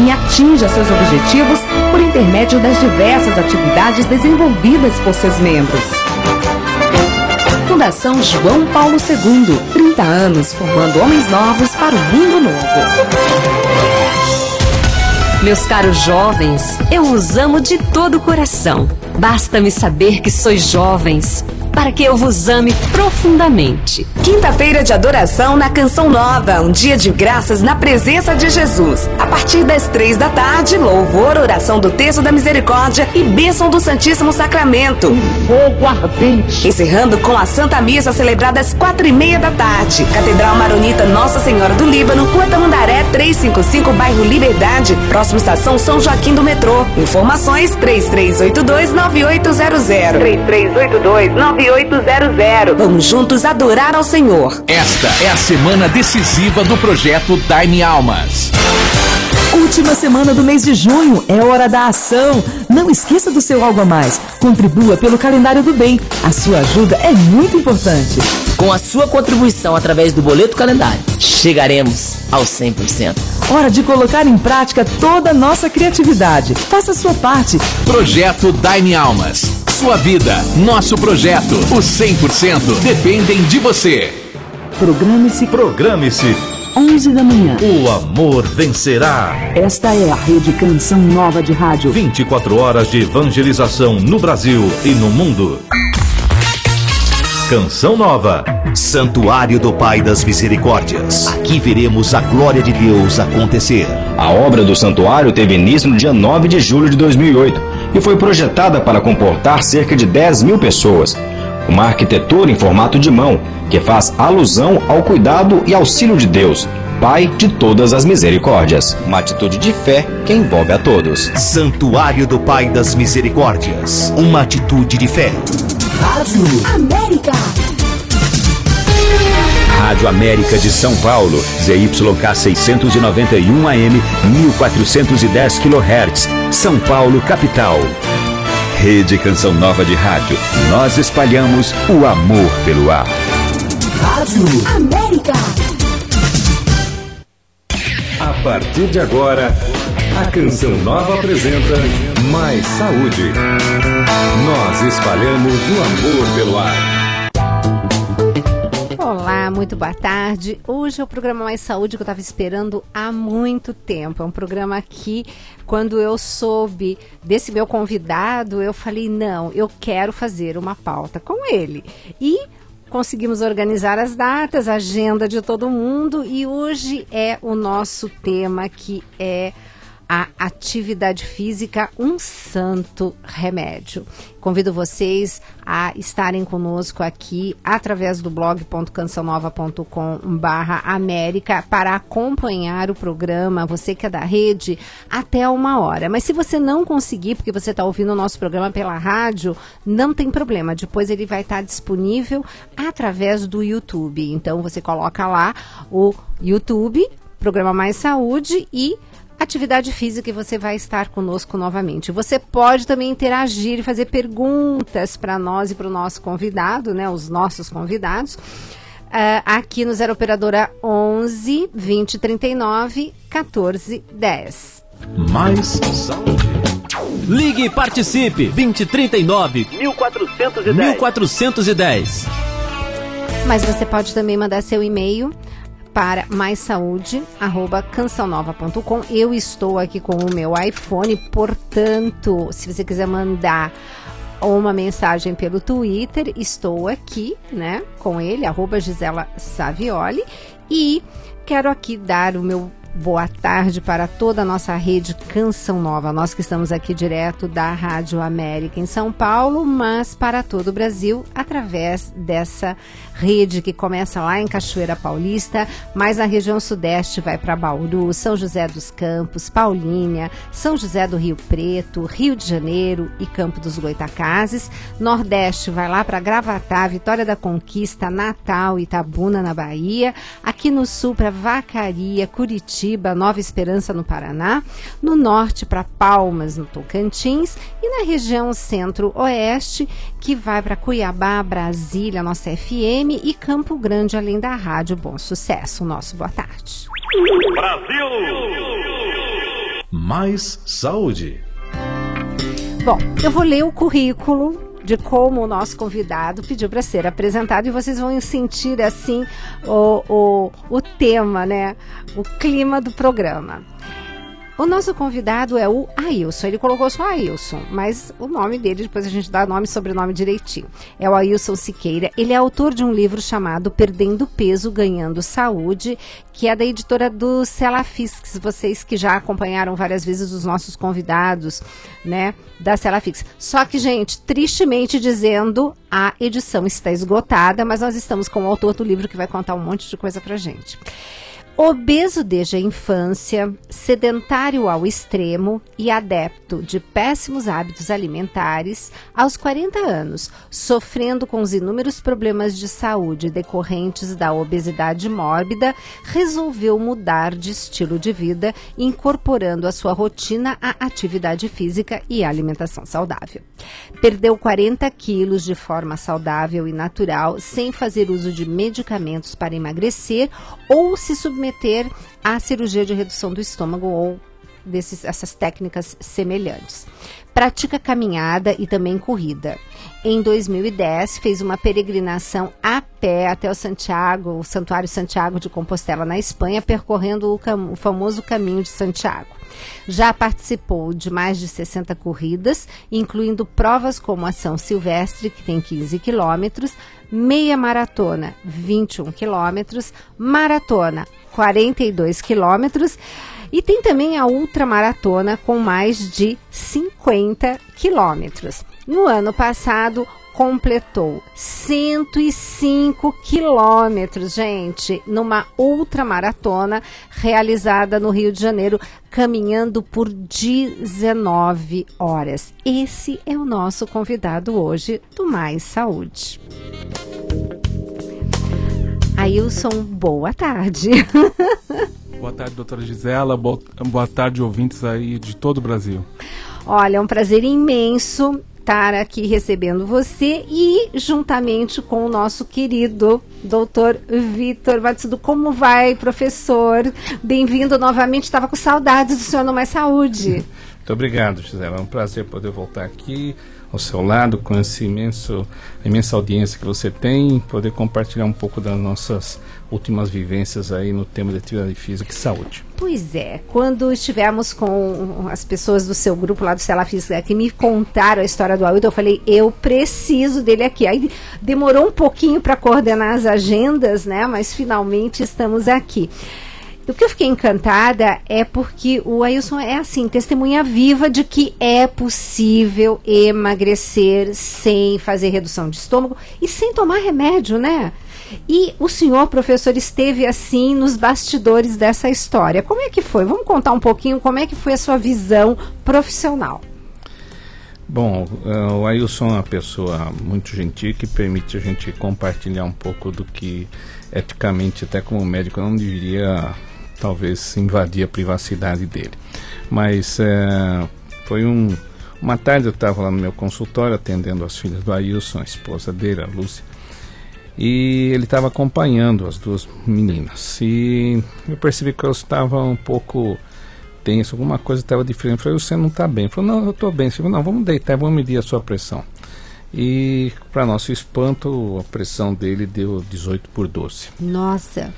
e atinja seus objetivos por intermédio das diversas atividades desenvolvidas por seus membros. Fundação João Paulo II, 30 anos formando homens novos para o mundo novo. Meus caros jovens, eu os amo de todo o coração. Basta-me saber que sois jovens, para que eu vos ame profundamente. Quinta-feira de adoração na Canção Nova, um dia de graças na presença de Jesus. A partir das 3 da tarde, louvor, oração do Terço da Misericórdia e bênção do Santíssimo Sacramento. Fogo ardente. Encerrando com a Santa Missa celebrada às 4:30 da tarde. Catedral Maronita Nossa Senhora do Líbano, Rua Tamandaré 355, bairro Liberdade, próximo estação São Joaquim do Metrô. Informações 3382-9800. 3382-9800. Vamos juntos adorar ao Senhor. Esta é a semana decisiva do projeto Dai-me Almas. Última semana do mês de junho, é hora da ação. Não esqueça do seu algo a mais. Contribua pelo calendário do bem. A sua ajuda é muito importante. Com a sua contribuição através do boleto calendário, chegaremos aos 100%. Hora de colocar em prática toda a nossa criatividade. Faça a sua parte. Projeto Dai-me Almas. Sua vida, nosso projeto. Os 100% dependem de você. Programe-se. 11 da manhã. O amor vencerá. Esta é a Rede Canção Nova de Rádio. 24 horas de evangelização no Brasil e no mundo. Canção Nova. Santuário do Pai das Misericórdias. Aqui veremos a glória de Deus acontecer. A obra do santuário teve início no dia 9 de julho de 2008 e foi projetada para comportar cerca de 10 mil pessoas. Uma arquitetura em formato de mão, que faz alusão ao cuidado e auxílio de Deus, Pai de todas as misericórdias. Uma atitude de fé que envolve a todos. Santuário do Pai das Misericórdias. Uma atitude de fé. Rádio América. Rádio América de São Paulo, ZYK 691 AM, 1410 kHz, São Paulo, capital. Rede Canção Nova de Rádio. Nós espalhamos o amor pelo ar. Rádio América. A partir de agora, a Canção Nova apresenta Mais Saúde. Nós espalhamos o amor pelo ar. Olá, muito boa tarde. Hoje é o programa Mais Saúde que eu estava esperando há muito tempo. É um programa que, quando eu soube desse meu convidado, eu falei, não, eu quero fazer uma pauta com ele. E conseguimos organizar as datas, a agenda de todo mundo, e hoje é o nosso tema, que é a atividade física, um santo remédio. Convido vocês a estarem conosco aqui através do blog.cançãonova.com/América para acompanhar o programa, você que é da rede, até 1h. Mas se você não conseguir, porque você está ouvindo o nosso programa pela rádio, não tem problema. Depois ele vai estar disponível através do YouTube. Então você coloca lá o YouTube, Programa Mais Saúde, e atividade física, e você vai estar conosco novamente. Você pode também interagir e fazer perguntas para nós e para o nosso convidado, né, os nossos convidados, aqui no 0 Operadora 11 20 39 14 10. Mais saúde. Ligue e participe. 20 39 1410. Mas você pode também mandar seu e-mail para maissaude@cançãonova.com. Eu estou aqui com o meu iPhone, portanto, se você quiser mandar uma mensagem pelo Twitter, estou aqui, né, com ele, @Gisela Savioli, e quero aqui dar o meu boa tarde para toda a nossa rede Canção Nova. Nós que estamos aqui direto da Rádio América em São Paulo, mas para todo o Brasil, através dessa rede que começa lá em Cachoeira Paulista, mas na região sudeste vai para Bauru, São José dos Campos, Paulínia, São José do Rio Preto, Rio de Janeiro e Campo dos Goitacazes. Nordeste vai lá para Gravatá, Vitória da Conquista, Natal, Itabuna, na Bahia. Aqui no sul para Vacaria, Curitiba, Nova Esperança, no Paraná. No norte para Palmas, no Tocantins. E na região centro-oeste, que vai para Cuiabá, Brasília, nossa FM, e Campo Grande, além da Rádio Bom Sucesso. Nosso boa tarde. Brasil! Mais Saúde. Bom, eu vou ler o currículo de como o nosso convidado pediu para ser apresentado e vocês vão sentir assim o tema, né? O clima do programa. O nosso convidado é o Ailson, ele colocou só Ailson, mas o nome dele, depois a gente dá nome e sobrenome direitinho. É o Ailson Siqueira, ele é autor de um livro chamado Perdendo Peso, Ganhando Saúde, que é da editora do Celafix, vocês que já acompanharam várias vezes os nossos convidados, né, da Celafix. Só que, gente, tristemente dizendo, a edição está esgotada, mas nós estamos com o autor do livro que vai contar um monte de coisa pra gente. Obeso desde a infância, sedentário ao extremo e adepto de péssimos hábitos alimentares, aos 40 anos, sofrendo com os inúmeros problemas de saúde decorrentes da obesidade mórbida, resolveu mudar de estilo de vida, incorporando à sua rotina a atividade física e a alimentação saudável. Perdeu 40 quilos de forma saudável e natural, sem fazer uso de medicamentos para emagrecer ou se submeter à cirurgia de redução do estômago ou essas técnicas semelhantes. Pratica caminhada e também corrida. Em 2010, fez uma peregrinação a pé até o Santuário Santiago de Compostela, na Espanha, percorrendo o famoso Caminho de Santiago. Já participou de mais de 60 corridas, incluindo provas como a São Silvestre, que tem 15 quilômetros, meia maratona, 21 quilômetros, maratona, 42 quilômetros, e tem também a ultramaratona com mais de 50 quilômetros. No ano passado, completou 105 quilômetros, gente, numa ultramaratona realizada no Rio de Janeiro, caminhando por 19 horas. Esse é o nosso convidado hoje do Mais Saúde. Ailson, boa tarde. Boa tarde, doutora Gisela. Boa tarde, ouvintes aí de todo o Brasil. Olha, é um prazer imenso estar aqui recebendo você e juntamente com o nosso querido doutor Vitor Batsudo. Como vai, professor? Bem-vindo novamente. Estava com saudades do senhor no Mais Saúde. Muito obrigado, Gisela. É um prazer poder voltar aqui ao seu lado com essa imensa audiência que você tem, poder compartilhar um pouco das nossas últimas vivências aí no tema de atividade física e saúde. Pois é, quando estivemos com as pessoas do seu grupo lá do Celafix que me contaram a história do Ailton, eu falei, eu preciso dele aqui. Aí demorou um pouquinho para coordenar as agendas, né? Mas finalmente estamos aqui. O que eu fiquei encantada é porque o Ailson é assim, testemunha viva de que é possível emagrecer sem fazer redução de estômago e sem tomar remédio, né? E o senhor, professor, esteve assim nos bastidores dessa história. Como é que foi? Vamos contar um pouquinho como é que foi a sua visão profissional. Bom, o Ailson é uma pessoa muito gentil que permite a gente compartilhar um pouco do que eticamente, até como médico, eu não deveria talvez invadir a privacidade dele. Mas foi uma tarde eu estava lá no meu consultório atendendo as filhas do Ailson, a esposa dele, a Lúcia, e ele estava acompanhando as duas meninas e eu percebi que eu estava um pouco tenso, alguma coisa estava diferente. Eu falei, você não está bem? Ele falou, não, eu estou bem. Ele falou, não, vamos deitar, vamos medir a sua pressão. E para nosso espanto, a pressão dele deu 18/12. Nossa!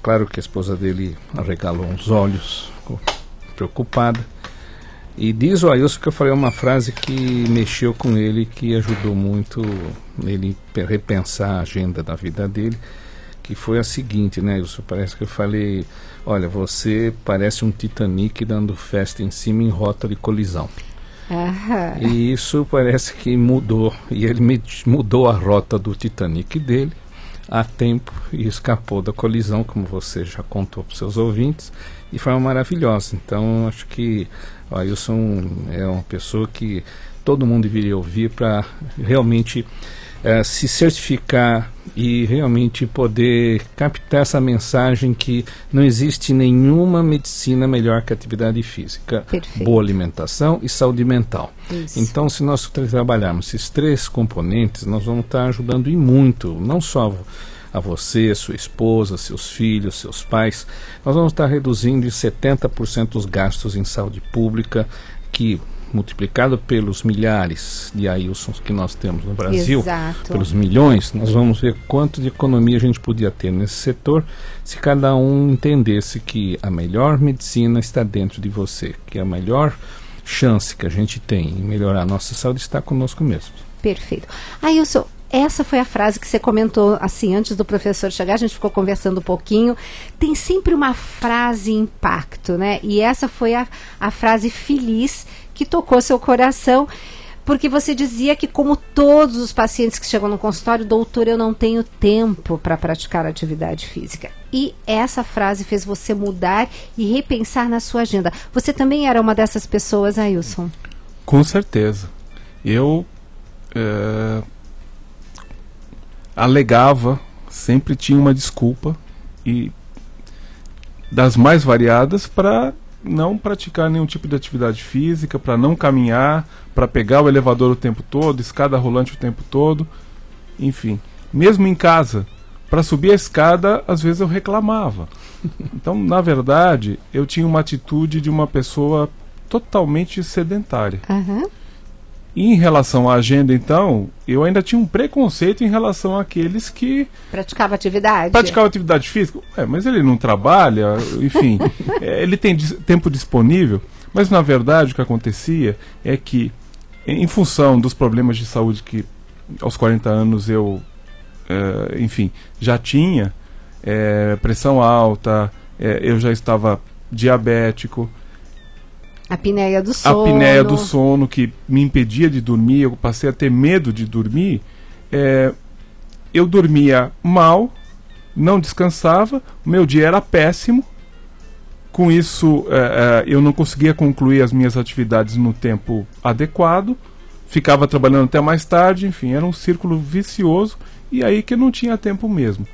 Claro que a esposa dele arregalou os olhos, ficou preocupada. E diz o Ailson que eu falei uma frase que mexeu com ele, que ajudou muito ele repensar a agenda da vida dele, que foi a seguinte, né, Ailson? Parece que eu falei, olha, você parece um Titanic dando festa em cima em rota de colisão. E isso parece que mudou, e ele mudou a rota do Titanic dele a tempo e escapou da colisão, como você já contou para os seus ouvintes, e foi uma maravilhosa. Então acho que o Ailson é uma pessoa que todo mundo deveria ouvir para realmente se certificar e realmente poder captar essa mensagem que não existe nenhuma medicina melhor que a atividade física. Perfeito. Boa alimentação e saúde mental. Isso. Então, se nós trabalharmos esses três componentes, nós vamos estar ajudando e muito, não só a você, sua esposa, seus filhos, seus pais. Nós vamos estar reduzindo em 70% os gastos em saúde pública, que multiplicado pelos milhares de Ailsons que nós temos no Brasil, Exato. pelos milhões, nós vamos ver quanto de economia a gente podia ter nesse setor se cada um entendesse que a melhor medicina está dentro de você, que a melhor chance que a gente tem em melhorar a nossa saúde está conosco mesmo. Perfeito. Ailson, essa foi a frase que você comentou assim antes do professor chegar, a gente ficou conversando um pouquinho. Tem sempre uma frase impacto, né? E essa foi a frase feliz que tocou seu coração, porque você dizia que, como todos os pacientes que chegam no consultório, doutor, eu não tenho tempo para praticar atividade física. E essa frase fez você mudar e repensar na sua agenda. Você também era uma dessas pessoas, Ailson? Com certeza. Eu alegava, sempre tinha uma desculpa, e das mais variadas, para não praticar nenhum tipo de atividade física, para não caminhar, para pegar o elevador o tempo todo, escada rolante o tempo todo, enfim. Mesmo em casa, para subir a escada, às vezes eu reclamava. Então, na verdade, eu tinha uma atitude de uma pessoa totalmente sedentária. E em relação à agenda, então, eu ainda tinha um preconceito em relação àqueles que praticava atividade física. Mas ele não trabalha, enfim, ele tem tempo disponível. Mas, na verdade, o que acontecia é que, em função dos problemas de saúde que aos 40 anos eu, enfim, já tinha, pressão alta, eu já estava diabético, a apneia do sono. A apneia do sono, que me impedia de dormir, eu passei a ter medo de dormir. Eu dormia mal, não descansava, o meu dia era péssimo. Com isso, eu não conseguia concluir as minhas atividades no tempo adequado, ficava trabalhando até mais tarde, enfim, era um círculo vicioso, e aí que eu não tinha tempo mesmo.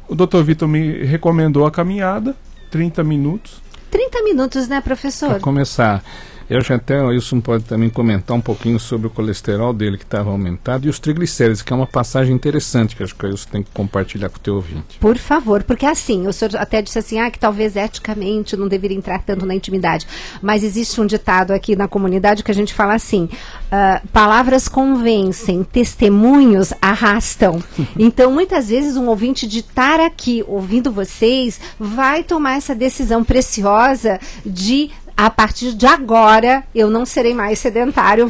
O Dr. Vitor me recomendou a caminhada, 30 minutos. 30 minutos, né, professor? Para começar, eu acho que até o Wilson pode também comentar um pouquinho sobre o colesterol dele que estava aumentado e os triglicéridos, que é uma passagem interessante que acho que o Wilson tem que compartilhar com o teu ouvinte. Por favor, porque assim, o senhor até disse assim, que talvez eticamente não deveria entrar tanto na intimidade, mas existe um ditado aqui na comunidade que a gente fala assim, palavras convencem, testemunhos arrastam. Então, muitas vezes um ouvinte de estar aqui ouvindo vocês vai tomar essa decisão preciosa de, a partir de agora, eu não serei mais sedentário, eu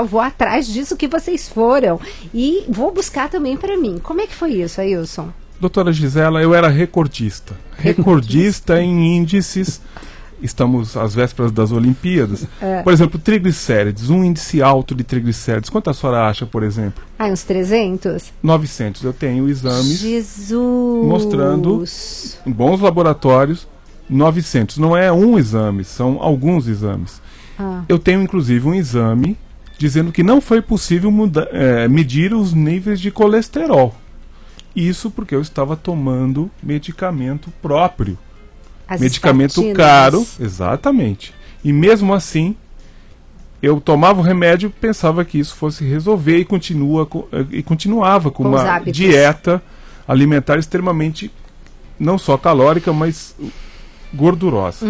vou atrás disso que vocês foram e vou buscar também para mim. Como é que foi isso, Ailson? Doutora Gisela, eu era recordista em índices. Estamos às vésperas das Olimpíadas. Por exemplo, triglicérides, um índice alto de triglicérides. Quanto a senhora acha, por exemplo? Uns 300? 900. Eu tenho exames Jesus, mostrando, em bons laboratórios, 900. Não é um exame, são alguns exames. Eu tenho, inclusive, um exame dizendo que não foi possível medir os níveis de colesterol. Isso porque eu estava tomando medicamento próprio. Medicamento caro, exatamente. E mesmo assim, eu tomava o remédio e pensava que isso fosse resolver e continuava com uma dieta alimentar extremamente, não só calórica, mas gordurosa.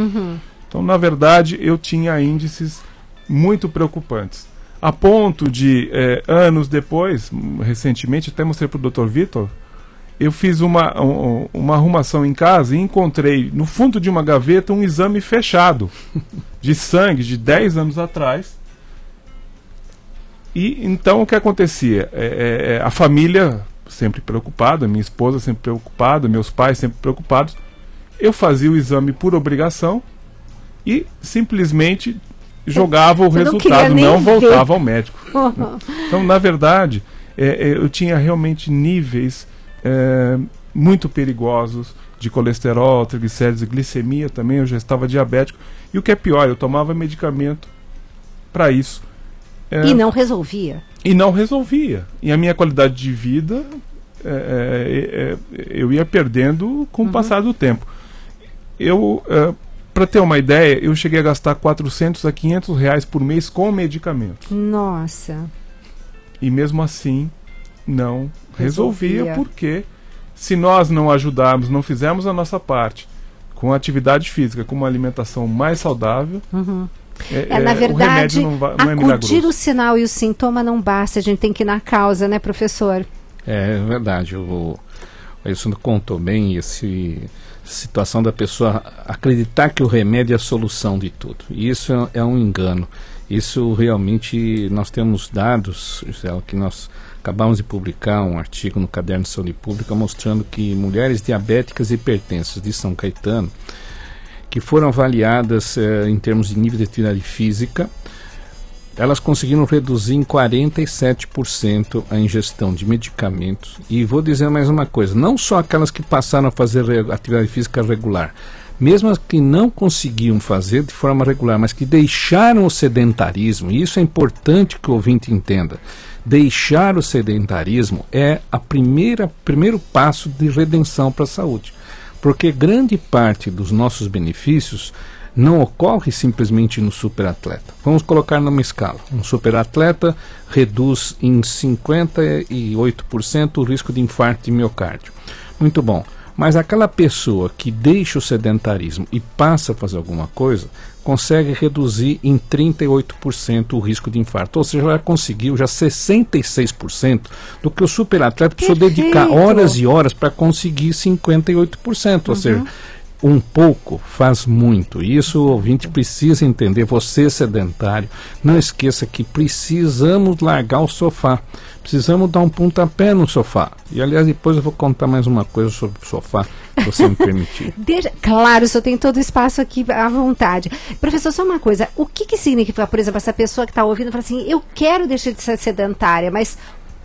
Então, na verdade, eu tinha índices muito preocupantes. A ponto de, anos depois, recentemente, até mostrei para o Dr. Vitor, eu fiz uma arrumação em casa e encontrei no fundo de uma gaveta um exame fechado de sangue de 10 anos atrás. E então o que acontecia? A família sempre preocupada, minha esposa sempre preocupada, meus pais sempre preocupados. Eu fazia o exame por obrigação e simplesmente jogava o resultado, não voltava ao médico. Então, na verdade, eu tinha realmente níveis muito perigosos de colesterol, triglicéridos e glicemia também. Eu já estava diabético. E o que é pior, eu tomava medicamento para isso. E não resolvia. E a minha qualidade de vida, eu ia perdendo com o passar do tempo. Para ter uma ideia, eu cheguei a gastar 400 a 500 reais por mês com medicamento. Nossa. E mesmo assim, não resolvia, porque se nós não ajudarmos, não fizermos a nossa parte com atividade física, com uma alimentação mais saudável, na verdade, o remédio não é acudir milagroso. o sinal e o sintoma não basta, a gente tem que ir na causa, né, professor? É verdade, isso contou bem essa situação da pessoa acreditar que o remédio é a solução de tudo. E isso é um engano. Isso realmente, nós temos dados, Gisela, que nós acabamos de publicar um artigo no Caderno de Saúde Pública mostrando que mulheres diabéticas e hipertensas de São Caetano, que foram avaliadas em termos de nível de atividade física, elas conseguiram reduzir em 47% a ingestão de medicamentos. E vou dizer mais uma coisa, não só aquelas que passaram a fazer atividade física regular, mesmo as que não conseguiam fazer de forma regular, mas que deixaram o sedentarismo, e isso é importante que o ouvinte entenda, deixar o sedentarismo é primeiro passo de redenção para a saúde, porque grande parte dos nossos benefícios não ocorre simplesmente no superatleta. Vamos colocar numa escala. Um superatleta reduz em 58% o risco de infarto de miocárdio. Muito bom. Mas aquela pessoa que deixa o sedentarismo e passa a fazer alguma coisa, consegue reduzir em 38% o risco de infarto. Ou seja, já conseguiu 66% do que o superatleta precisou dedicar horas e horas para conseguir 58%. Ou seja, um pouco faz muito. Isso o ouvinte precisa entender. Você sedentário, não esqueça que precisamos largar o sofá. Precisamos dar um pontapé no sofá. E aliás, depois eu vou contar mais uma coisa sobre o sofá, se você me permitir. Claro, o senhor tem todo o espaço aqui à vontade. Professor, só uma coisa. O que significa, por exemplo, essa pessoa que está ouvindo e fala assim, eu quero deixar de ser sedentária, mas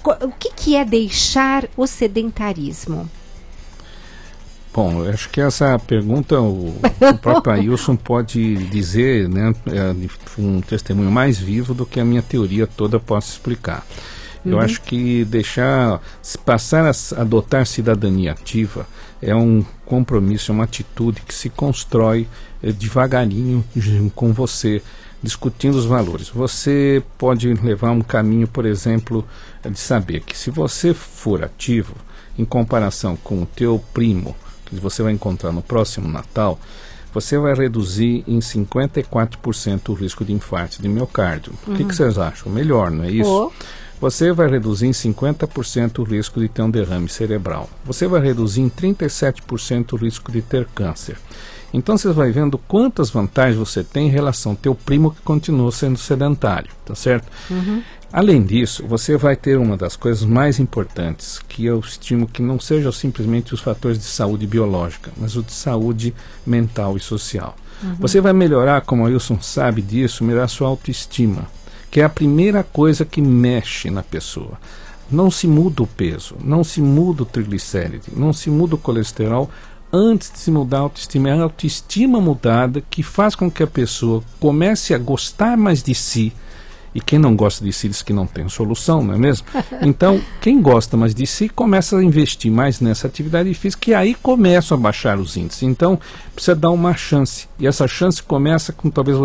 o que é deixar o sedentarismo? Bom, eu acho que essa pergunta o próprio Ailson pode dizer, né, um testemunho mais vivo do que a minha teoria toda possa explicar. Eu acho que passar a adotar cidadania ativa é um compromisso, é uma atitude que se constrói devagarinho com você, discutindo os valores. Você pode levar um caminho, por exemplo, de saber que se você for ativo, em comparação com o teu primo, que você vai encontrar no próximo Natal, você vai reduzir em 54% o risco de infarto de miocárdio. O que vocês acham? Melhor, não é isso? Você vai reduzir em 50% o risco de ter um derrame cerebral. Você vai reduzir em 37% o risco de ter câncer. Então você vai vendo quantas vantagens você tem em relação ao teu primo que continua sendo sedentário, tá certo? Além disso, você vai ter uma das coisas mais importantes, que eu estimo que não sejam simplesmente os fatores de saúde biológica, mas o de saúde mental e social. Você vai melhorar, como o Wilson sabe disso, melhorar sua autoestima, que é a primeira coisa que mexe na pessoa. Não se muda o peso, não se muda o triglicéride, não se muda o colesterol antes de se mudar a autoestima. É a autoestima mudada que faz com que a pessoa comece a gostar mais de si. E quem não gosta de si diz que não tem solução, não é mesmo? Então, quem gosta mais de si começa a investir mais nessa atividade física e aí começa a baixar os índices. Então, precisa dar uma chance. E essa chance começa com, talvez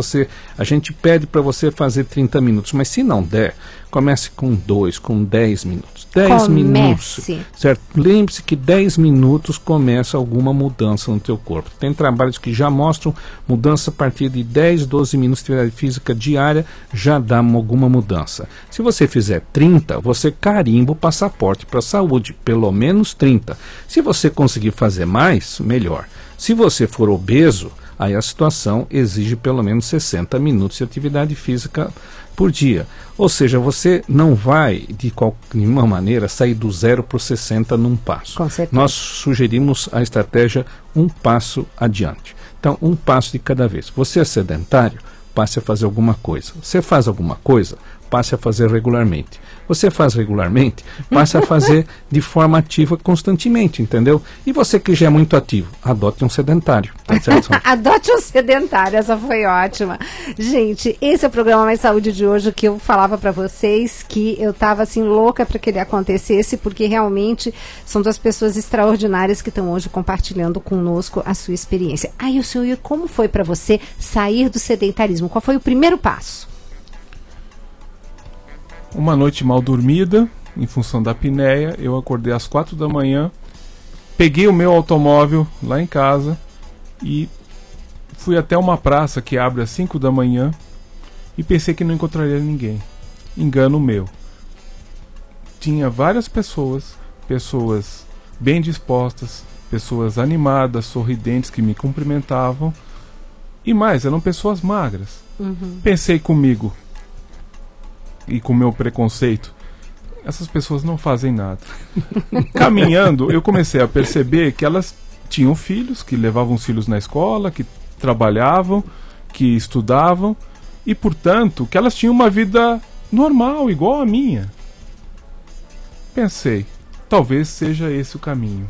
a gente pede para você fazer 30 minutos, mas se não der, comece com 2, com 10 minutos. 10 minutos, certo? Lembre-se que 10 minutos começa alguma mudança no teu corpo. Tem trabalhos que já mostram mudança a partir de 10, 12 minutos de atividade física diária, já dá alguma mudança. Se você fizer 30, você carimba o passaporte para a saúde, pelo menos 30. Se você conseguir fazer mais, melhor. Se você for obeso, aí a situação exige pelo menos 60 minutos de atividade física por dia. Ou seja, você não vai, de nenhuma maneira, sair do 0 para o 60 num passo. Com certeza. Nós sugerimos a estratégia um passo adiante. Então, um passo de cada vez. Você é sedentário? Passe a fazer alguma coisa. Você faz alguma coisa? Passe a fazer regularmente. Você faz regularmente? Passe a fazer de forma ativa constantemente, entendeu? E você que já é muito ativo, adote um sedentário. Tá certo? Adote um sedentário, essa foi ótima. Gente, esse é o programa Mais Saúde de hoje, que eu falava para vocês que eu estava assim louca para que ele acontecesse, porque realmente são duas pessoas extraordinárias que estão hoje compartilhando conosco a sua experiência. Aí o senhor, como foi para você sair do sedentarismo? Qual foi o primeiro passo? Uma noite mal dormida, em função da apneia. Eu acordei às 4 da manhã, peguei o meu automóvel lá em casa e fui até uma praça que abre às 5 da manhã e pensei que não encontraria ninguém. Engano meu. Tinha várias pessoas bem dispostas, pessoas animadas, sorridentes, que me cumprimentavam. E mais, eram pessoas magras. Pensei comigo e com o meu preconceito, essas pessoas não fazem nada. Caminhando, eu comecei a perceber que elas tinham filhos, que levavam os filhos na escola, que trabalhavam, que estudavam, e portanto que elas tinham uma vida normal, igual a minha. Pensei, talvez seja esse o caminho.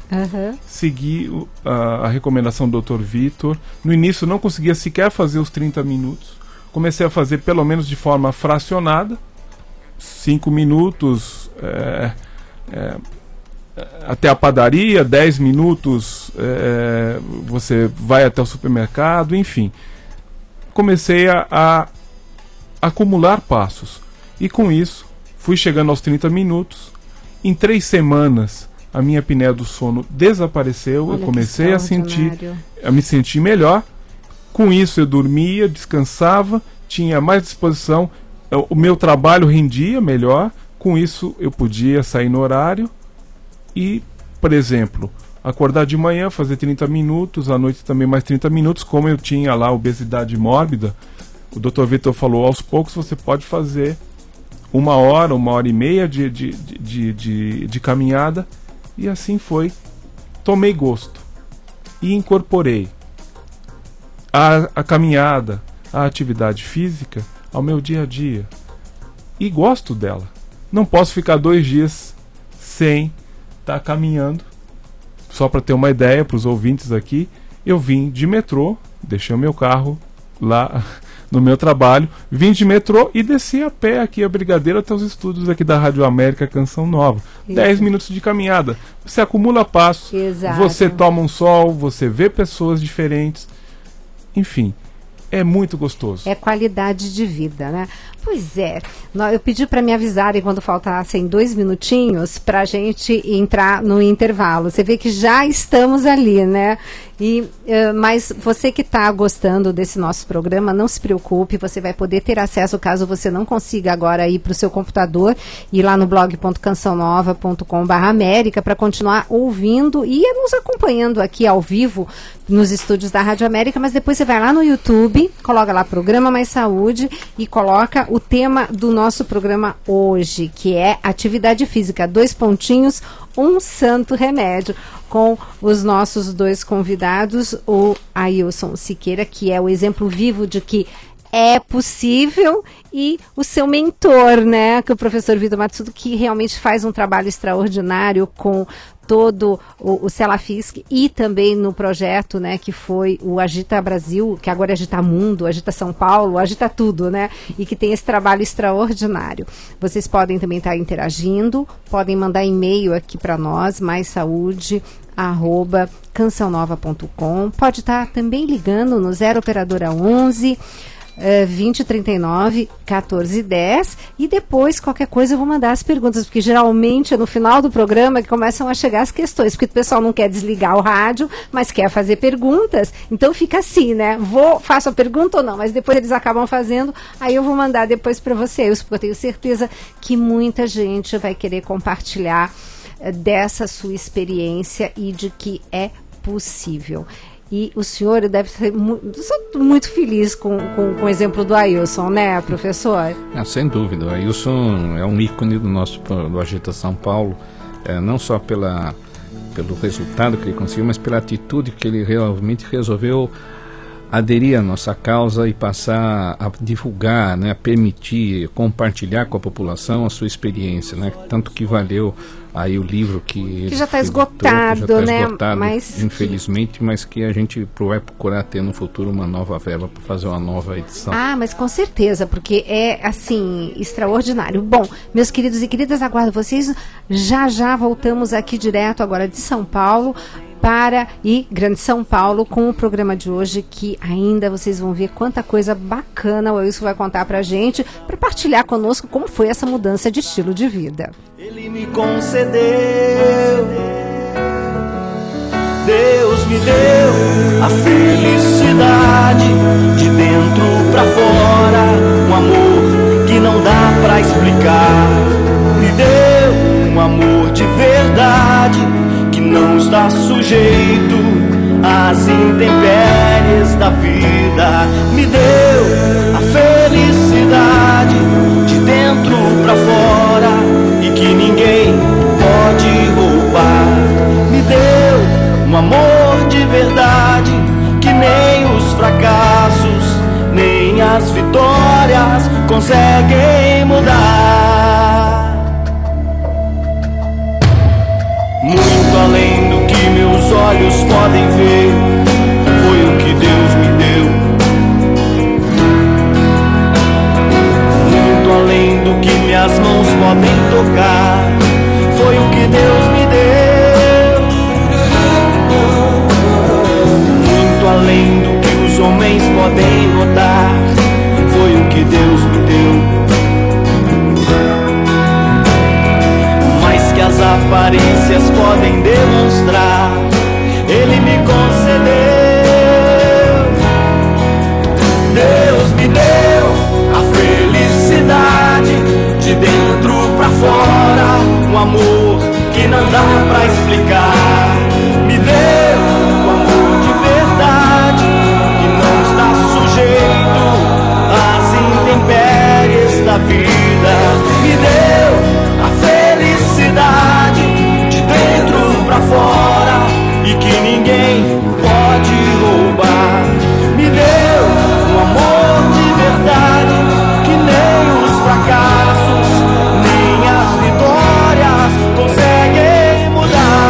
Segui a recomendação do Dr. Vitor. No início não conseguia sequer fazer os 30 minutos. Comecei a fazer pelo menos de forma fracionada, 5 minutos até a padaria, 10 minutos você vai até o supermercado, enfim. Comecei a acumular passos. E com isso, fui chegando aos 30 minutos. Em 3 semanas, a minha apneia do sono desapareceu. Olha, eu comecei a me sentir melhor. Com isso, eu dormia, descansava, tinha mais disposição. O meu trabalho rendia melhor. Com isso, eu podia sair no horário. E, por exemplo, acordar de manhã, fazer 30 minutos, à noite também mais 30 minutos. Como eu tinha lá obesidade mórbida, o Dr. Vitor falou, aos poucos você pode fazer 1 hora, 1h30 de caminhada. E assim foi. Tomei gosto e incorporei a caminhada, a atividade física ao meu dia a dia. E gosto dela. Não posso ficar 2 dias sem estar caminhando. Só para ter uma ideia para os ouvintes aqui, eu vim de metrô, deixei o meu carro lá no meu trabalho, vim de metrô e desci a pé aqui a Brigadeiro até os estúdios aqui da Rádio América Canção Nova. 10 minutos de caminhada. Você acumula passos, você toma um sol, você vê pessoas diferentes. Enfim, é muito gostoso. É qualidade de vida, né? Pois é. Eu pedi para me avisarem quando faltassem 2 minutinhos para a gente entrar no intervalo. Você vê que já estamos ali, né? Mas você que está gostando desse nosso programa, não se preocupe, você vai poder ter acesso, caso você não consiga agora ir para o seu computador, ir lá no blog.cançãonova.com/América para continuar ouvindo e nos acompanhando aqui ao vivo nos estúdios da Rádio América, mas depois você vai lá no YouTube, coloca lá Programa Mais Saúde e coloca o tema do nosso programa hoje, que é atividade física, 2 pontinhos, um santo remédio, com os nossos 2 convidados, o Ailson Siqueira, que é o exemplo vivo de que é possível, e o seu mentor, né, que é o professor Vitor Matsudo, que realmente faz um trabalho extraordinário com todo o Celafisc e também no projeto, né, que foi o Agita Brasil, que agora é Agita Mundo, Agita São Paulo, Agita tudo, né, e que tem esse trabalho extraordinário. Vocês podem também estar interagindo, podem mandar e-mail aqui para nós, maisaude@cançãonova.com, pode estar também ligando no 0 operadora 11 2039 1410, e depois qualquer coisa eu vou mandar as perguntas, porque geralmente é no final do programa que começam a chegar as questões, porque o pessoal não quer desligar o rádio, mas quer fazer perguntas, então fica assim, né, faço a pergunta ou não, mas depois eles acabam fazendo, aí eu vou mandar depois para vocês, porque eu tenho certeza que muita gente vai querer compartilhar dessa sua experiência e de que é possível. E o senhor deve ser muito feliz com o exemplo do Ailson, né, professor? Sem dúvida. O Ailson é um ícone do Agita São Paulo, não só pelo resultado que ele conseguiu, mas pela atitude que ele realmente resolveu aderir à nossa causa e passar a divulgar, né, a permitir, compartilhar com a população a sua experiência, né, tanto que valeu aí o livro que já está esgotado, né? Mas infelizmente, mas que a gente vai procurar ter no futuro uma nova verba para fazer uma nova edição. Mas com certeza, porque é assim extraordinário. Bom, meus queridos e queridas, aguardo vocês. Já voltamos aqui direto agora de São Paulo e Grande São Paulo com o programa de hoje, que ainda vocês vão ver quanta coisa bacana o Ailson vai contar pra gente, para partilhar conosco como foi essa mudança de estilo de vida. Ele me concedeu. Deus me deu a felicidade de dentro pra fora, um amor que não dá pra explicar. Me deu um amor de verdade que não está sujeito às intempéries da vida. Me deu a felicidade de dentro pra fora e que ninguém pode roubar. Me deu um amor de verdade que nem os fracassos, nem as vitórias conseguem mudar. Muito além do que meus olhos podem ver, foi o que Deus me deu. Muito além do que minhas mãos podem tocar, foi o que Deus me deu. Muito além do que os homens podem notar, foi o que Deus me deu. Mais que as aparências podem demonstrar, Ele me concedeu. Deus me deu a felicidade de dentro pra fora, um amor que não dá pra explicar. Me deu um amor de verdade que não está sujeito às intempéries da vida. Me deu a felicidade de dentro pra fora e que ninguém pode roubar. Me deu um amor de verdade que nem os fracassos, nem as vitórias conseguem mudar.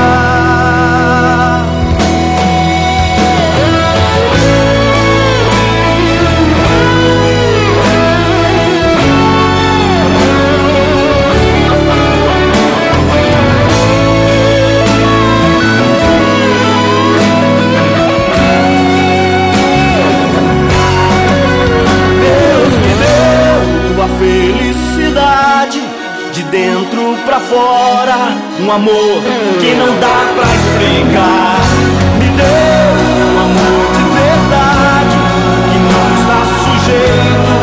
A felicidade de dentro pra fora, um amor que não dá pra explicar. Me deu um amor de verdade que não está sujeito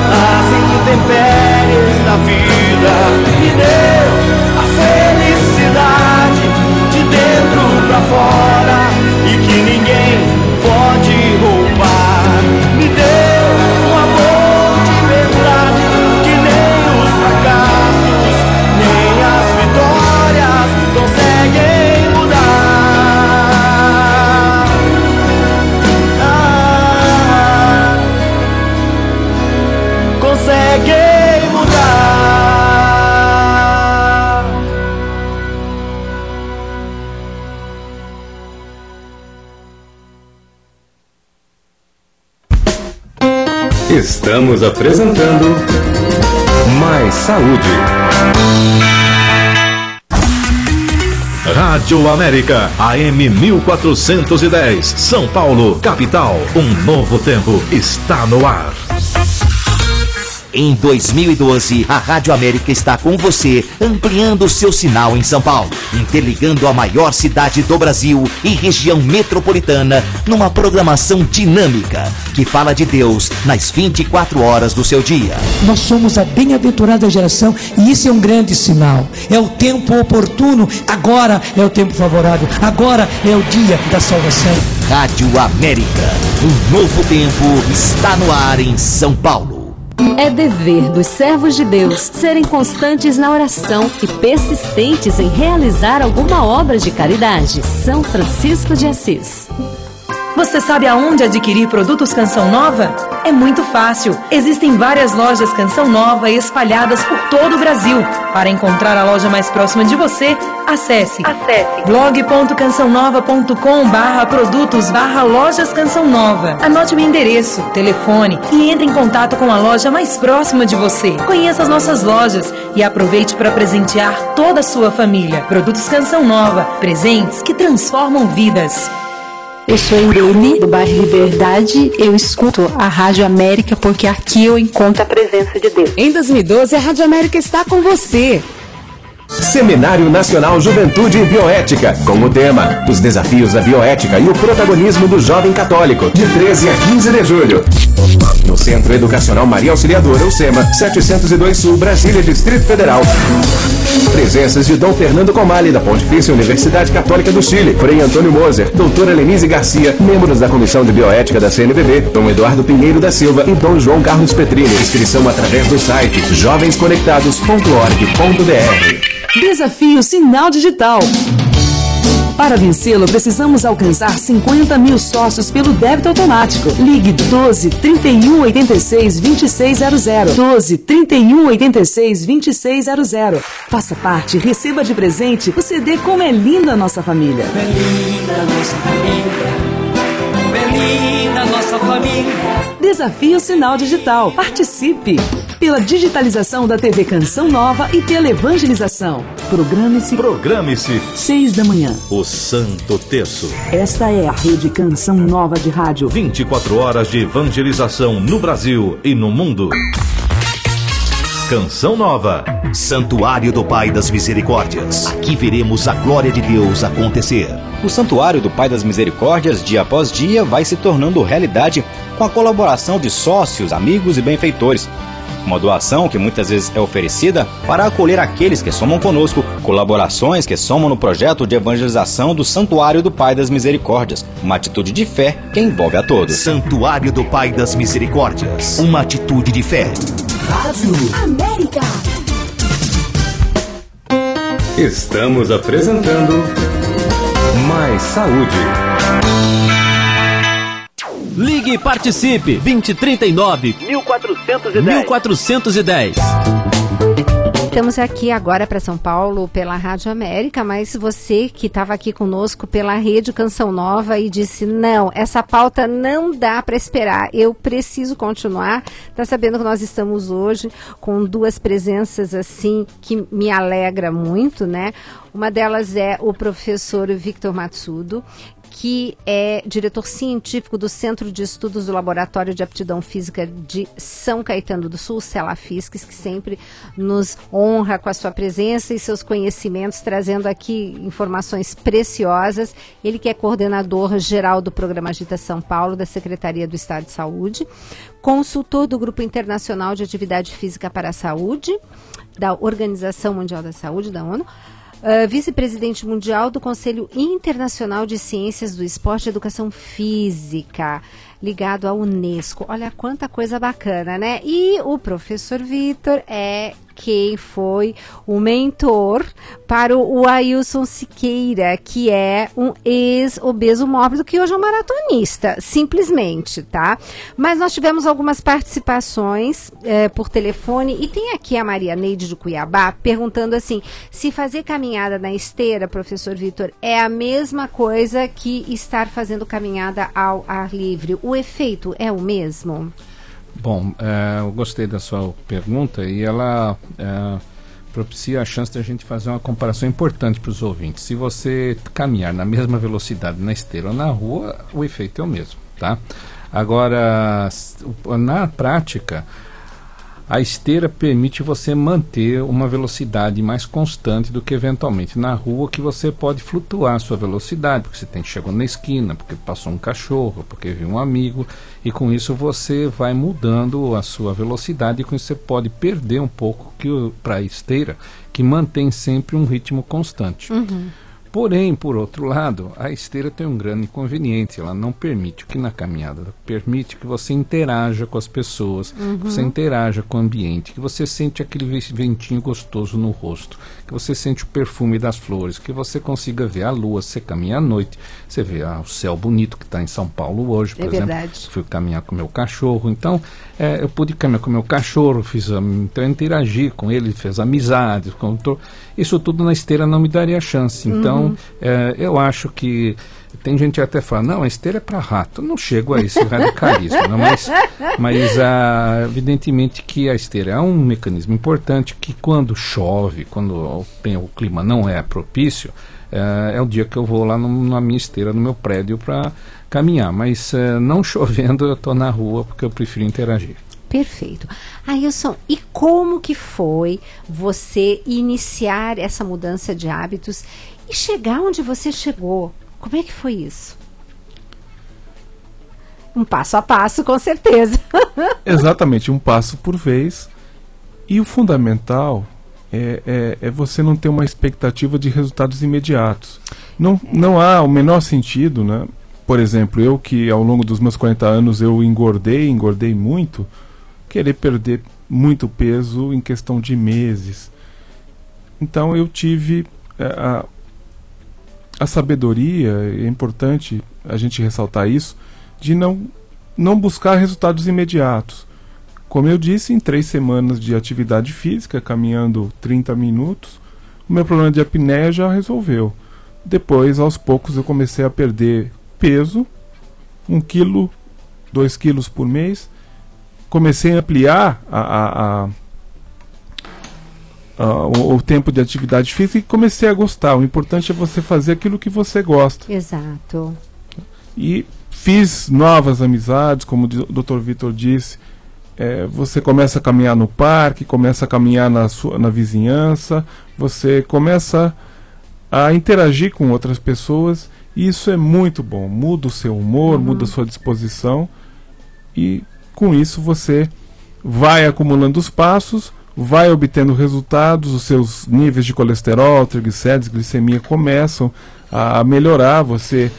às intempéries da vida. Me deu a felicidade de dentro pra fora e que ninguém pode roubar. Me deu um amor de verdade que nem os fracassos, nem as vitórias conseguem mudar. Conseguem mudar. Estamos apresentando Mais Saúde. Rádio América, AM 1410, São Paulo, capital. Um novo tempo está no ar. Em 2012, a Rádio América está com você, ampliando seu sinal em São Paulo, interligando a maior cidade do Brasil e região metropolitana numa programação dinâmica que fala de Deus nas 24 horas do seu dia. Nós somos a bem-aventurada geração e isso é um grande sinal. É o tempo oportuno, agora é o tempo favorável, agora é o dia da salvação. Rádio América, um novo tempo está no ar em São Paulo. É dever dos servos de Deus serem constantes na oração e persistentes em realizar alguma obra de caridade. São Francisco de Assis. Você sabe aonde adquirir produtos Canção Nova? É muito fácil. Existem várias lojas Canção Nova espalhadas por todo o Brasil. Para encontrar a loja mais próxima de você, acesse blog.cançãonova.com/produtos/lojas Canção Nova. Anote o endereço, telefone e entre em contato com a loja mais próxima de você. Conheça as nossas lojas e aproveite para presentear toda a sua família. Produtos Canção Nova, presentes que transformam vidas. Eu sou Irene, do bairro Liberdade. Eu escuto a Rádio América porque aqui eu encontro a presença de Deus. Em 2012, a Rádio América está com você. Seminário Nacional Juventude e Bioética, com o tema Os Desafios da Bioética e o Protagonismo do Jovem Católico, de 13 a 15 de julho. No Centro Educacional Maria Auxiliadora, o SEMA, 702 Sul, Brasília, Distrito Federal. Presenças de Dom Fernando Comali, da Pontifícia Universidade Católica do Chile, Frei Antônio Moser, Doutora Lenise Garcia, membros da Comissão de Bioética da CNBB, Dom Eduardo Pinheiro da Silva e Dom João Carlos Petrini. Inscrição através do site jovensconectados.org.br. Desafio Sinal Digital. Para vencê-lo, precisamos alcançar 50 mil sócios pelo débito automático. Ligue 12 31 86 2600. 12 31 86 2600. Faça parte e receba de presente o CD Como é Linda a Nossa Família. É linda a nossa família. É linda a nossa família. Desafio Sinal Digital. Participe! Pela digitalização da TV Canção Nova e pela evangelização. Programe-se. 6 da manhã. O Santo Terço. Esta é a Rede Canção Nova de Rádio. 24 horas de evangelização no Brasil e no mundo. Canção Nova. Santuário do Pai das Misericórdias. Aqui veremos a glória de Deus acontecer. O Santuário do Pai das Misericórdias, dia após dia, vai se tornando realidade com a colaboração de sócios, amigos e benfeitores. Uma doação que muitas vezes é oferecida para acolher aqueles que somam conosco, colaborações que somam no projeto de evangelização do Santuário do Pai das Misericórdias. Uma atitude de fé que envolve a todos. Santuário do Pai das Misericórdias. Uma atitude de fé. Rádio América. Estamos apresentando Mais Saúde. Ligue e participe. 2039 1410. Estamos aqui agora para São Paulo pela Rádio América, mas você que estava aqui conosco pela Rede Canção Nova e disse, não, essa pauta não dá para esperar, eu preciso continuar. Está sabendo que nós estamos hoje com duas presenças assim que me alegra muito, né? Uma delas é o professor Victor Matsudo, que é diretor científico do Centro de Estudos do Laboratório de Aptidão Física de São Caetano do Sul, Celafisques, que sempre nos honra com a sua presença e seus conhecimentos, trazendo aqui informações preciosas. Ele que é coordenador geral do Programa Agita São Paulo, da Secretaria do Estado de Saúde, consultor do Grupo Internacional de Atividade Física para a Saúde, da Organização Mundial da Saúde, da ONU, vice-presidente mundial do Conselho Internacional de Ciências do Esporte e Educação Física, ligado à Unesco. Olha quanta coisa bacana, né? E o professor Vitor é quem foi o mentor para o Ailson Siqueira, que é um ex-obeso mórbido, que hoje é um maratonista, simplesmente, tá? Mas nós tivemos algumas participações por telefone, e tem aqui a Maria Neide de Cuiabá perguntando assim, se fazer caminhada na esteira, professor Vitor, é a mesma coisa que estar fazendo caminhada ao ar livre? O efeito é o mesmo? Bom, eu gostei da sua pergunta e ela propicia a chance de a gente fazer uma comparação importante para os ouvintes. Se você caminhar na mesma velocidade na esteira ou na rua, o efeito é o mesmo, tá? Agora, na prática, a esteira permite você manter uma velocidade mais constante do que eventualmente na rua, que você pode flutuar a sua velocidade, porque você chegou na esquina, porque passou um cachorro, porque viu um amigo, e com isso você vai mudando a sua velocidade, e com isso você pode perder um pouco para a esteira, que mantém sempre um ritmo constante. Uhum. Porém, por outro lado, a esteira tem um grande inconveniente. Ela não permite que na caminhada, ela permite que você interaja com as pessoas, que você interaja com o ambiente, que você sente aquele ventinho gostoso no rosto, que você sente o perfume das flores, que você consiga ver a lua. Você caminha à noite, você vê o céu bonito que está em São Paulo hoje, por exemplo. Verdade. Fui caminhar com o meu cachorro, então eu pude caminhar com o meu cachorro, então interagi com ele, fez amizades, isso tudo na esteira não me daria chance. Então, eu acho que tem gente que até fala, não, a esteira é para rato. Eu não chego a esse radicalismo, não, mas evidentemente que a esteira é um mecanismo importante, que quando chove, quando o clima não é propício, é o dia que eu vou lá na minha esteira, no meu prédio, para caminhar. Mas não chovendo, eu estou na rua, porque eu prefiro interagir. Perfeito. Ailson, e como que foi você iniciar essa mudança de hábitos e chegar onde você chegou? Como é que foi isso? Um passo a passo, com certeza. Exatamente, um passo por vez. E o fundamental é você não ter uma expectativa de resultados imediatos. Não há o menor sentido, né? Por exemplo, eu que ao longo dos meus 40 anos eu engordei muito, querer perder muito peso em questão de meses. Então eu tive a sabedoria, é importante a gente ressaltar isso, de não buscar resultados imediatos. Como eu disse, em 3 semanas de atividade física, caminhando 30 minutos, o meu problema de apneia já resolveu. Depois, aos poucos, eu comecei a perder peso, 1 quilo, 2 quilos por mês. Comecei a ampliar o tempo de atividade física e comecei a gostar. O importante é você fazer aquilo que você gosta. Exato. E fiz novas amizades, como o Dr. Vitor disse. Você começa a caminhar no parque, começa a caminhar na vizinhança, você começa a interagir com outras pessoas, e isso é muito bom. Muda o seu humor, muda a sua disposição, e com isso você vai acumulando os passos, vai obtendo resultados, os seus níveis de colesterol, triglicéridos, glicemia começam a melhorar, você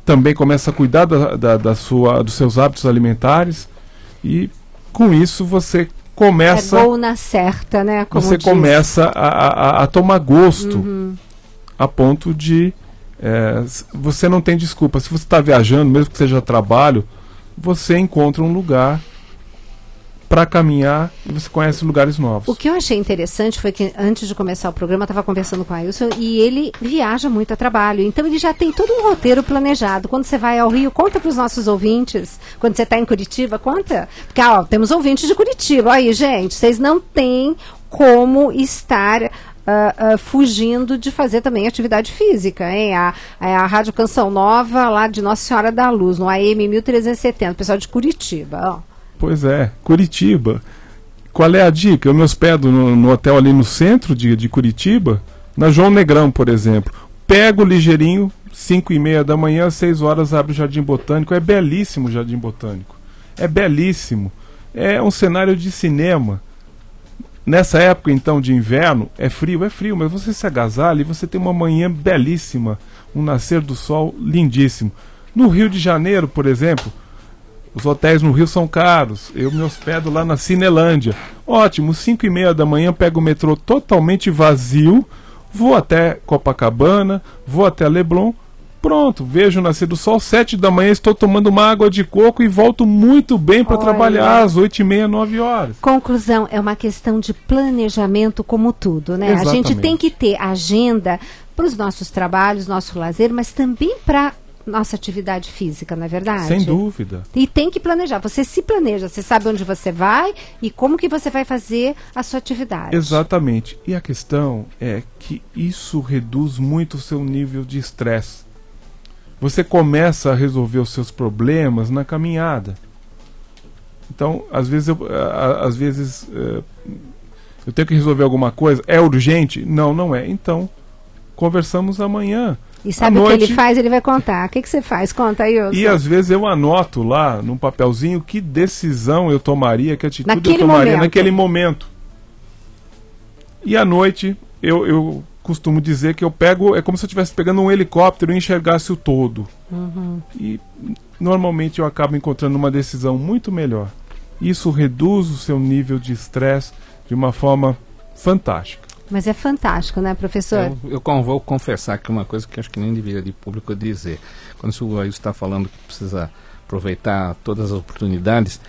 também começa a cuidar dos seus hábitos alimentares, e com isso você começa... É gol na certa, né? Como você começa a tomar gosto, a ponto de... você não tem desculpa. Se você está viajando, mesmo que seja trabalho, você encontra um lugar para caminhar e você conhece lugares novos. O que eu achei interessante foi que antes de começar o programa eu estava conversando com o Ailson e ele viaja muito a trabalho, então ele já tem todo um roteiro planejado. Quando você vai ao Rio, conta para os nossos ouvintes. Quando você está em Curitiba, conta. Porque temos ouvintes de Curitiba. Aí, gente, vocês não têm como estar fugindo de fazer também atividade física, hein? A Rádio Canção Nova, lá de Nossa Senhora da Luz, no AM 1370, pessoal de Curitiba, ó. Pois é, Curitiba. Qual é a dica? Eu me hospedo no hotel ali no centro de Curitiba, na João Negrão, por exemplo. Pego ligeirinho, 5:30 da manhã, 6 horas abre o Jardim Botânico. É belíssimo o Jardim Botânico. É belíssimo. É um cenário de cinema. Nessa época, então, de inverno, é frio, mas você se agasalha e você tem uma manhã belíssima, um nascer do sol lindíssimo. No Rio de Janeiro, por exemplo, os hotéis no Rio são caros. Eu me hospedo lá na Cinelândia. Ótimo, 5:30 da manhã pego o metrô totalmente vazio, vou até Copacabana, vou até Leblon, pronto, vejo o nascer do sol, 7 da manhã estou tomando uma água de coco e volto muito bem para trabalhar às 8:30, 9 horas. Conclusão, é uma questão de planejamento como tudo, né? Exatamente. A gente tem que ter agenda para os nossos trabalhos, nosso lazer, mas também para nossa atividade física, não é verdade? Sem dúvida. E tem que planejar. Você se planeja, você sabe onde você vai e como que você vai fazer a sua atividade. Exatamente. E a questão é que isso reduz muito o seu nível de estresse. Você começa a resolver os seus problemas na caminhada. Então, às vezes eu tenho que resolver alguma coisa. É urgente? Não, não é. Então, conversamos amanhã. E sabe o que ele faz? Ele vai contar. O que você faz? Conta aí, Wilson. E às vezes eu anoto lá num papelzinho que decisão eu tomaria, que atitude eu tomaria naquele momento. E à noite eu costumo dizer que eu pego, é como se eu estivesse pegando um helicóptero e enxergasse o todo. E normalmente eu acabo encontrando uma decisão muito melhor. Isso reduz o seu nível de estresse de uma forma fantástica. Mas é fantástico, né, professor? Eu vou confessar que uma coisa que acho que nem deveria de público dizer. Quando o Ailson está falando que precisa aproveitar todas as oportunidades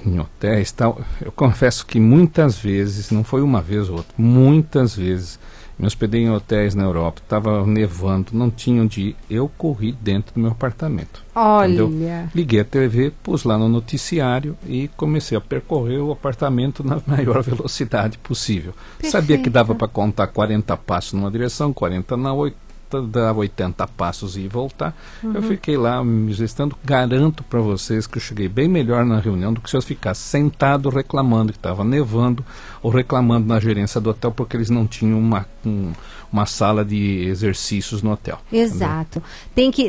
em hotéis e tal, eu confesso que muitas vezes, não foi uma vez ou outra, muitas vezes, me hospedei em hotéis na Europa, estava nevando, não tinha onde ir, eu corri dentro do meu apartamento. Olha! Entendeu? Liguei a TV, pus lá no noticiário e comecei a percorrer o apartamento na maior velocidade possível. Perfeito. Sabia que dava para contar 40 passos numa direção, 40 na outra, dar 80 passos e voltar. Eu fiquei lá me gestando. Garanto para vocês que eu cheguei bem melhor na reunião do que se eu ficasse sentado reclamando que estava nevando ou reclamando na gerência do hotel porque eles não tinham uma sala de exercícios no hotel. Exato.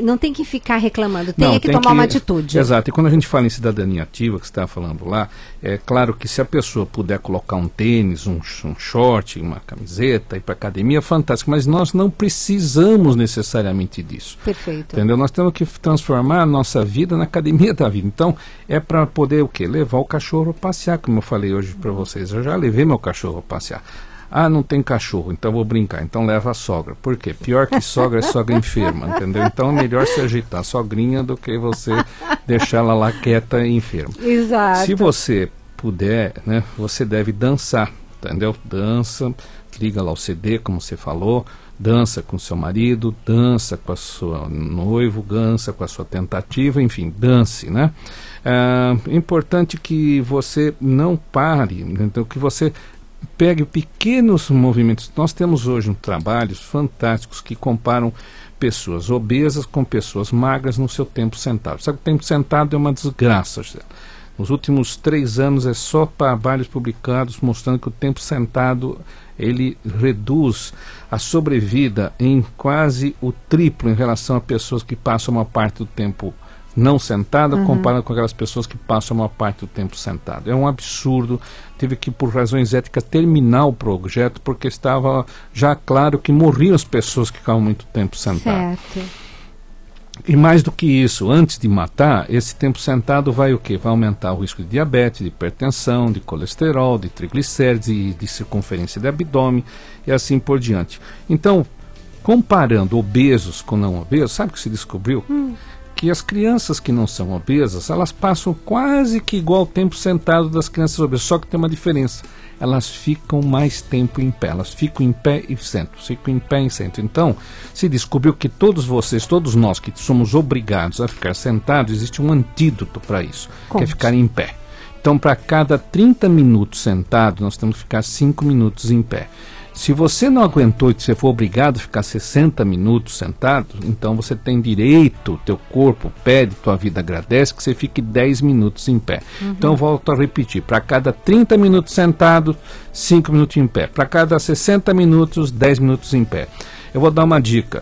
Não tem que ficar reclamando, tem que tomar uma atitude. Exato. E quando a gente fala em cidadania ativa, que você está falando lá, é claro que se a pessoa puder colocar um tênis, um short, uma camiseta, ir para academia, fantástico, mas nós não precisamos necessariamente disso. Perfeito. Entendeu? Nós temos que transformar a nossa vida na academia da vida. Então, é para poder o quê? Levar o cachorro a passear, como eu falei hoje para vocês. Eu já levei meu cachorro a passear. Ah, não tem cachorro, então vou brincar. Então leva a sogra. Por quê? Pior que sogra é sogra enferma, entendeu? Então é melhor se ajeitar a sogrinha do que você deixar ela lá quieta e enferma. Exato. Se você puder, né, você deve dançar, entendeu? Dança, liga lá o CD, como você falou, dança com seu marido, dança com a sua noivo, dança com a sua tentativa, enfim, dance, né? É importante que você não pare, então que você pegue pequenos movimentos. Nós temos hoje trabalhos fantásticos que comparam pessoas obesas com pessoas magras no seu tempo sentado. Sabe que o tempo sentado é uma desgraça, Gisele. Nos últimos 3 anos é só trabalhos publicados mostrando que o tempo sentado ele reduz a sobrevida em quase o triplo em relação a pessoas que passam uma parte do tempo não sentada, comparado com aquelas pessoas que passam uma parte do tempo sentado. É um absurdo. Tive que, por razões éticas, terminar o projeto, porque estava já claro que morriam as pessoas que ficavam muito tempo sentadas. Certo. E mais do que isso, antes de matar, esse tempo sentado vai o quê? Vai aumentar o risco de diabetes, de hipertensão, de colesterol, de triglicérides, de circunferência de abdômen e assim por diante. Então, comparando obesos com não obesos, sabe o que se descobriu? Que as crianças que não são obesas, elas passam quase que igual ao tempo sentado das crianças obesas, só que tem uma diferença. Elas ficam mais tempo em pé, elas ficam em pé e sentam, ficam em pé e sentam. Então, se descobriu que todos vocês, todos nós que somos obrigados a ficar sentados, existe um antídoto para isso, que é ficar em pé. Então, para cada 30 minutos sentado, nós temos que ficar 5 minutos em pé. Se você não aguentou e você for obrigado a ficar 60 minutos sentado, então você tem direito, teu corpo pede, tua vida agradece que você fique 10 minutos em pé. Então eu volto a repetir, para cada 30 minutos sentado, 5 minutos em pé. Para cada 60 minutos, 10 minutos em pé. Eu vou dar uma dica.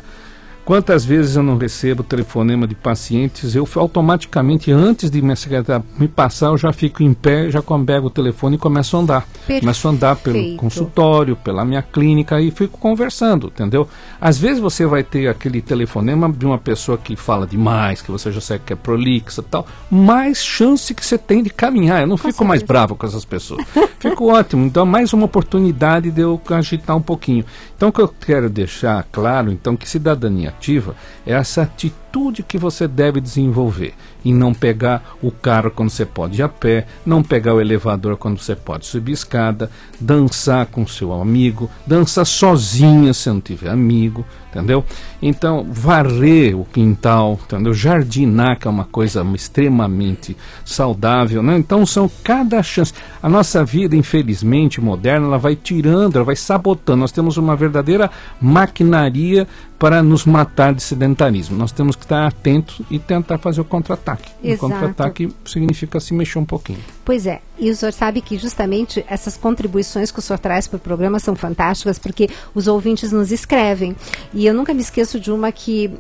Quantas vezes eu não recebo telefonema de pacientes, eu automaticamente, antes de minha secretária me passar, eu já fico em pé, já pego o telefone e começo a andar. Perfeito. Começo a andar pelo consultório, pela minha clínica e fico conversando, entendeu? Às vezes você vai ter aquele telefonema de uma pessoa que fala demais, que você já sabe que é prolixa e tal, mais chance que você tem de caminhar. Eu não fico mais bravo com essas pessoas. Fico ótimo. Então, mais uma oportunidade de eu agitar um pouquinho. Então, o que eu quero deixar claro, então, que cidadania ativa é essa atitude que você deve desenvolver em não pegar o carro quando você pode ir a pé, não pegar o elevador quando você pode subir escada, dançar com seu amigo, dançar sozinha se não tiver amigo, entendeu? Então, varrer o quintal, entendeu? Jardinar, que é uma coisa extremamente saudável, né? Então, são cada chance. A nossa vida, infelizmente, moderna, ela vai tirando, ela vai sabotando. Nós temos uma verdadeira maquinaria para nos matar de sedentarismo. Nós temos que estar atentos e tentar fazer o contra-ataque. O contra-ataque significa se mexer um pouquinho. Pois é, e o senhor sabe que justamente essas contribuições que o senhor traz para o programa são fantásticas, porque os ouvintes nos escrevem. E eu nunca me esqueço de uma que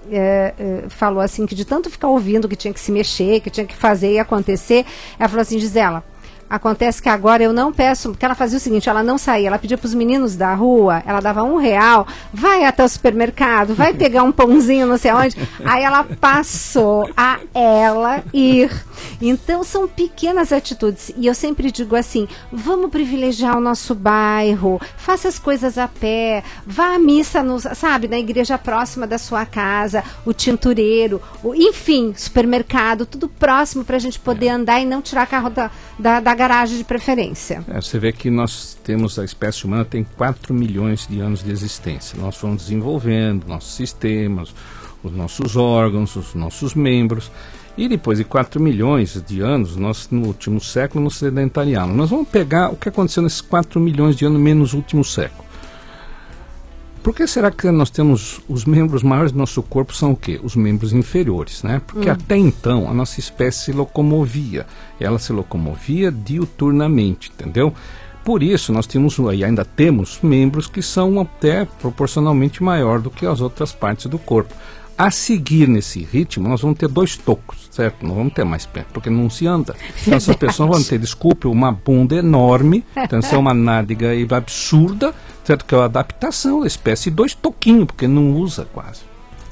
falou assim, que de tanto ficar ouvindo que tinha que se mexer, que tinha que fazer e acontecer, ela falou assim, Gisela, acontece que agora eu não peço, porque ela fazia o seguinte, ela não saía, ela pedia para os meninos da rua, ela dava R$1, vai até o supermercado, vai pegar um pãozinho não sei onde, aí ela passou a ela ir. Então são pequenas atitudes, e eu sempre digo assim, vamos privilegiar o nosso bairro, faça as coisas a pé, vá à missa, sabe, na igreja próxima da sua casa, o tintureiro, enfim, supermercado, tudo próximo para a gente poder andar e não tirar carro da garagem de preferência. Você vê que nós temos, a espécie humana tem 4 milhões de anos de existência. Nós fomos desenvolvendo nossos sistemas, os nossos órgãos, os nossos membros. E depois de 4 milhões de anos, nós no último século nos sedentariamos. Nós vamos pegar o que aconteceu nesses 4 milhões de anos menos o último século. Por que será que nós temos os membros maiores do nosso corpo são o quê? Os membros inferiores, né? Porque até então a nossa espécie se locomovia. Ela se locomovia diuturnamente, entendeu? Por isso nós temos e ainda temos membros que são até proporcionalmente maior do que as outras partes do corpo. A seguir nesse ritmo, nós vamos ter 2 tocos, certo? Não vamos ter mais pé, porque não se anda. Então, essas pessoas vão ter, desculpe, uma bunda enorme, então isso é uma nádega absurda, certo? Que é a adaptação da espécie, 2 toquinhos, porque não usa quase.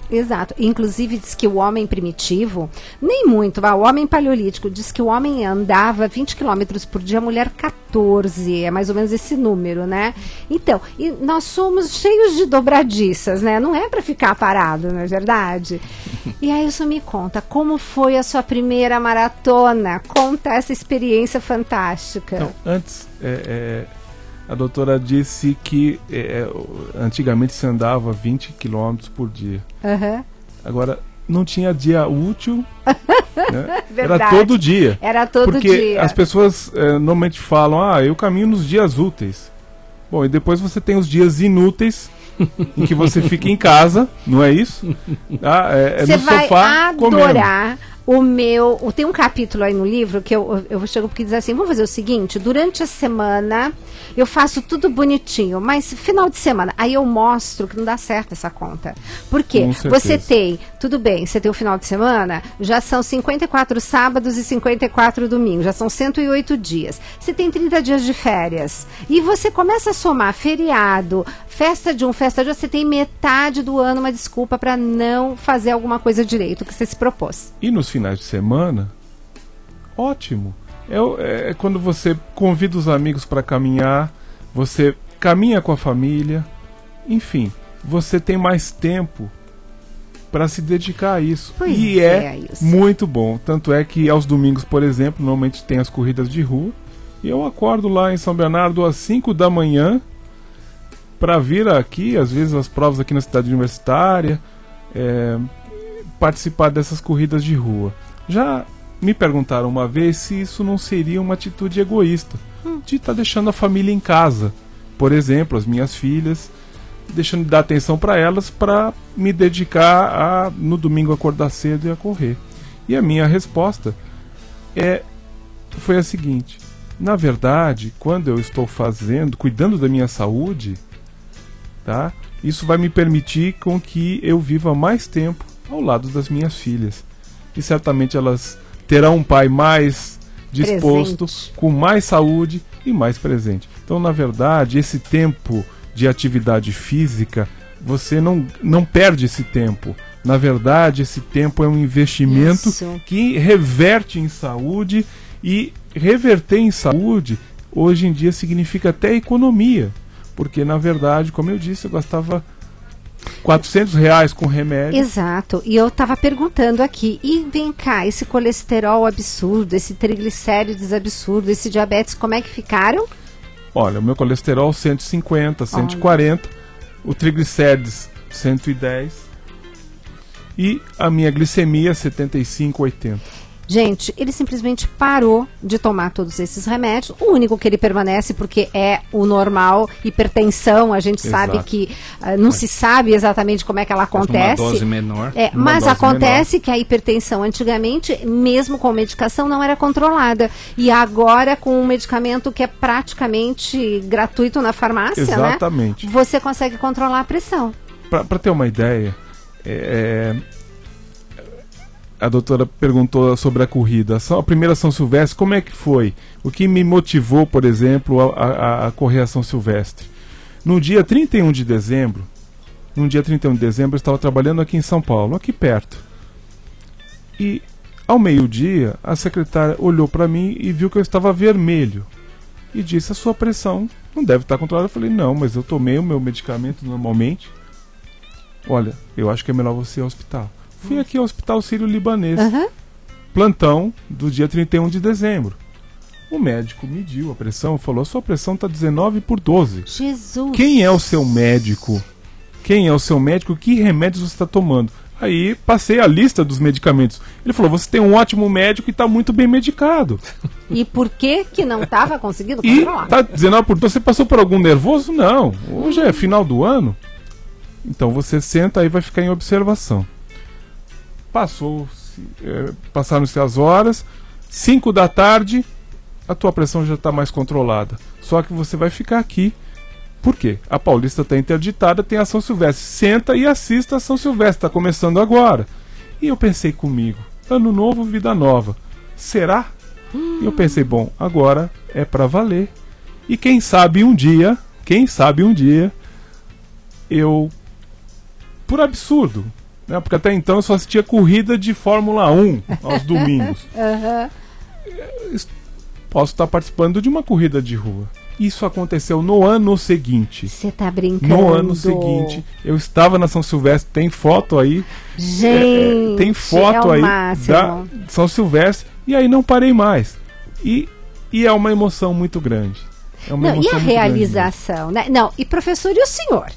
Exato. Inclusive diz que o homem primitivo, nem muito, o homem paleolítico, diz que o homem andava 20 km por dia, a mulher 14, é mais ou menos esse número, né? Então, e nós somos cheios de dobradiças, né? Não é para ficar parado, não é verdade? E aí isso me conta, como foi a sua primeira maratona? Conta essa experiência fantástica. Então, antes, a doutora disse que antigamente se andava 20 km por dia. Uhum. Agora, não tinha dia útil, né? Era todo dia. Era todo porque dia. Porque as pessoas normalmente falam, eu caminho nos dias úteis. Bom, e depois você tem os dias inúteis, em que você fica em casa, não é isso? Você no sofá vai adorar comendo. Tem um capítulo aí no livro que eu chego porque diz assim, vamos fazer o seguinte, durante a semana eu faço tudo bonitinho, mas final de semana, aí eu mostro que não dá certo essa conta. Por quê? Você tem, tudo bem, você tem o final de semana, já são 54 sábados e 54 domingos, já são 108 dias. Você tem 30 dias de férias. E você começa a somar feriado, festa de festa de outro, você tem metade do ano uma desculpa para não fazer alguma coisa direito que você se propôs. E nos finais de semana, ótimo. É quando você convida os amigos para caminhar, você caminha com a família, enfim, você tem mais tempo para se dedicar a isso. Pois e isso. Muito bom. Tanto é que aos domingos, por exemplo, normalmente tem as corridas de rua, e eu acordo lá em São Bernardo às 5 da manhã para vir aqui, às vezes as provas aqui na cidade universitária, participar dessas corridas de rua. Já me perguntaram uma vez se isso não seria uma atitude egoísta, de estar deixando a família em casa. Por exemplo, as minhas filhas, deixando de dar atenção para elas, para me dedicar a, no domingo, acordar cedo e a correr. E a minha resposta foi a seguinte: na verdade, quando eu estou cuidando da minha saúde, tá? Isso vai me permitir com que eu viva mais tempo ao lado das minhas filhas. E certamente elas terão um pai mais disposto, com mais saúde e mais presente. Então, na verdade, esse tempo de atividade física, você não perde esse tempo. Na verdade, esse tempo é um investimento que reverte em saúde, e reverter em saúde, hoje em dia, significa até economia. Porque, na verdade, como eu disse, eu gastava R$400 com remédio. Exato, e eu estava perguntando aqui, e vem cá, esse colesterol absurdo, esse triglicérides absurdo, esse diabetes, como é que ficaram? Olha, o meu colesterol 150, 140, o triglicérides 110 e a minha glicemia 75, 80. Gente, ele simplesmente parou de tomar todos esses remédios. O único que ele permanece, porque é o normal, hipertensão, a gente sabe que não se sabe exatamente como é que ela acontece. Uma dose menor. Mas acontece que a hipertensão antigamente, mesmo com medicação, não era controlada. E agora, com um medicamento que é praticamente gratuito na farmácia, exatamente, né, você consegue controlar a pressão. Para ter uma ideia, a doutora perguntou sobre a corrida. A primeira São Silvestre, como é que foi? O que me motivou, por exemplo, a correr a São Silvestre? No dia 31 de dezembro, eu estava trabalhando aqui em São Paulo, aqui perto. E, ao meio-dia, a secretária olhou para mim e viu que eu estava vermelho. E disse, a sua pressão não deve estar controlada. Eu falei, não, mas eu tomei o meu medicamento normalmente. Olha, eu acho que é melhor você ir ao hospital. Fui aqui ao Hospital Sírio-Libanês, plantão do dia 31 de dezembro. O médico mediu a pressão, falou, sua pressão está 19/12. Jesus! Quem é o seu médico? Quem é o seu médico? Que remédios você está tomando? Aí passei a lista dos medicamentos. Ele falou, você tem um ótimo médico e está muito bem medicado. E por que não estava conseguindo controlar? E está 19/12. Você passou por algum nervoso? Não. Hoje é final do ano. Então você senta aí, vai ficar em observação. Passaram-se as horas, 5 da tarde, a tua pressão já está mais controlada. Só que você vai ficar aqui. Por quê? A Paulista está interditada, tem a São Silvestre. Senta e assista a São Silvestre, está começando agora. E eu pensei comigo, ano novo, vida nova. Será? E eu pensei, bom, agora é para valer. E quem sabe um dia, eu, por absurdo, né, porque até então eu só assistia corrida de Fórmula 1 aos domingos. Posso estar participando de uma corrida de rua. Isso aconteceu no ano seguinte. Você tá brincando? No ano seguinte, eu estava na São Silvestre, tem foto aí. Gente, tem foto aí da São Silvestre, e aí não parei mais. E é uma emoção muito grande. E a realização, né? Não, e professor, e o senhor?